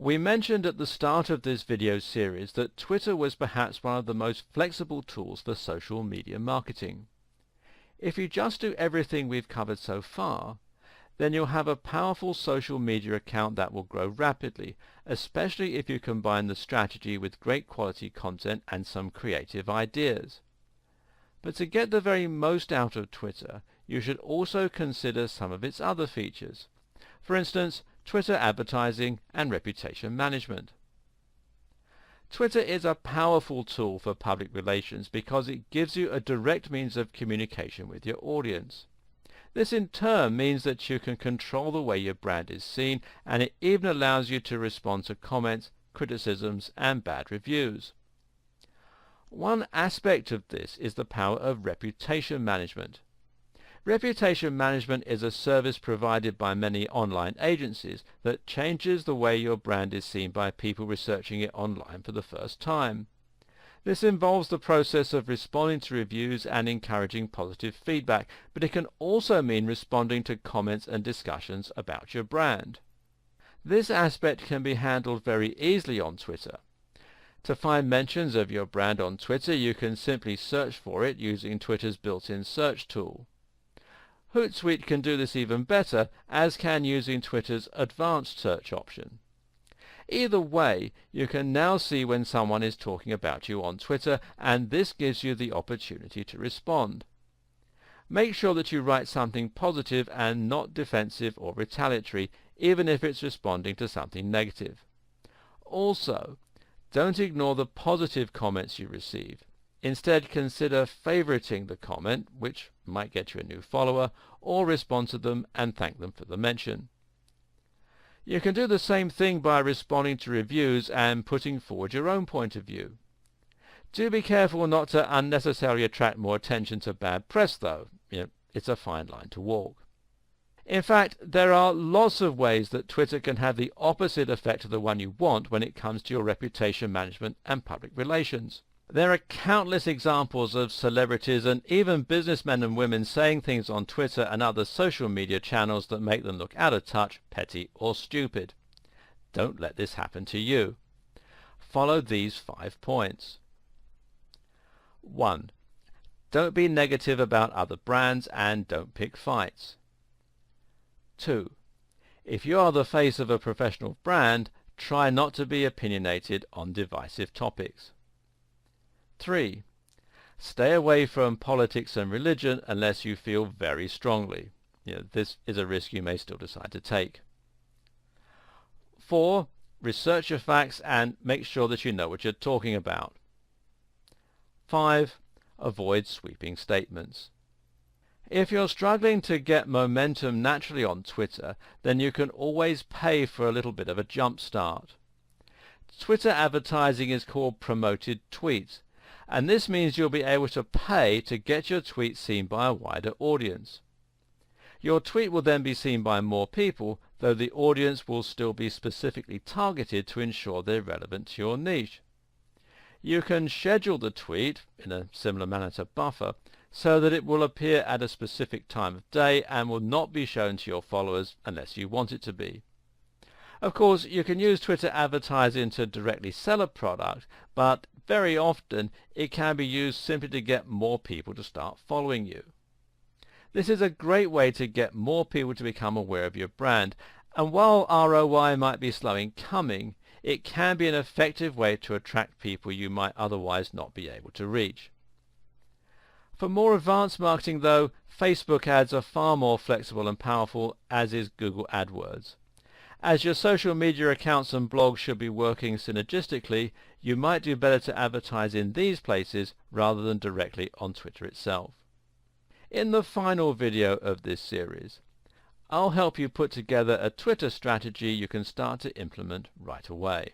We mentioned at the start of this video series that Twitter was perhaps one of the most flexible tools for social media marketing. If you just do everything we've covered so far, then you'll have a powerful social media account that will grow rapidly, especially if you combine the strategy with great quality content and some creative ideas. But to get the very most out of Twitter, you should also consider some of its other features. For instance, Twitter advertising and reputation management. Twitter is a powerful tool for public relations because it gives you a direct means of communication with your audience. This in turn means that you can control the way your brand is seen, and it even allows you to respond to comments, criticisms, and bad reviews. One aspect of this is the power of reputation management. Reputation management is a service provided by many online agencies that changes the way your brand is seen by people researching it online for the first time. This involves the process of responding to reviews and encouraging positive feedback, but it can also mean responding to comments and discussions about your brand. This aspect can be handled very easily on Twitter. To find mentions of your brand on Twitter, you can simply search for it using Twitter's built-in search tool. Hootsuite can do this even better, as can using Twitter's advanced search option. Either way, you can now see when someone is talking about you on Twitter, and this gives you the opportunity to respond. Make sure that you write something positive and not defensive or retaliatory, even if it's responding to something negative. Also, don't ignore the positive comments you receive. Instead, consider favoriting the comment, which might get you a new follower, or respond to them and thank them for the mention. You can do the same thing by responding to reviews and putting forward your own point of view. Do be careful not to unnecessarily attract more attention to bad press, though. It's a fine line to walk. In fact, there are lots of ways that Twitter can have the opposite effect of the one you want when it comes to your reputation management and public relations. There are countless examples of celebrities and even businessmen and women saying things on Twitter and other social media channels that make them look out of touch, petty, or stupid. Don't let this happen to you. Follow these 5 points. 1. Don't be negative about other brands and don't pick fights. 2. If you are the face of a professional brand, try not to be opinionated on divisive topics. 3. Stay away from politics and religion unless you feel very strongly. This is a risk you may still decide to take. 4. Research your facts and make sure that you know what you're talking about. 5. Avoid sweeping statements. If you're struggling to get momentum naturally on Twitter, then you can always pay for a little bit of a jump start. Twitter advertising is called promoted tweets, and this means you'll be able to pay to get your tweet seen by a wider audience. Your tweet will then be seen by more people, though the audience will still be specifically targeted to ensure they're relevant to your niche. You can schedule the tweet, in a similar manner to Buffer, so that it will appear at a specific time of day and will not be shown to your followers unless you want it to be. Of course, you can use Twitter advertising to directly sell a product, but very often it can be used simply to get more people to start following you. This is a great way to get more people to become aware of your brand, and while ROI might be slow in coming, it can be an effective way to attract people you might otherwise not be able to reach. For more advanced marketing, though, Facebook ads are far more flexible and powerful, as is Google AdWords. As your social media accounts and blogs should be working synergistically, you might do better to advertise in these places rather than directly on Twitter itself. In the final video of this series, I'll help you put together a Twitter strategy you can start to implement right away.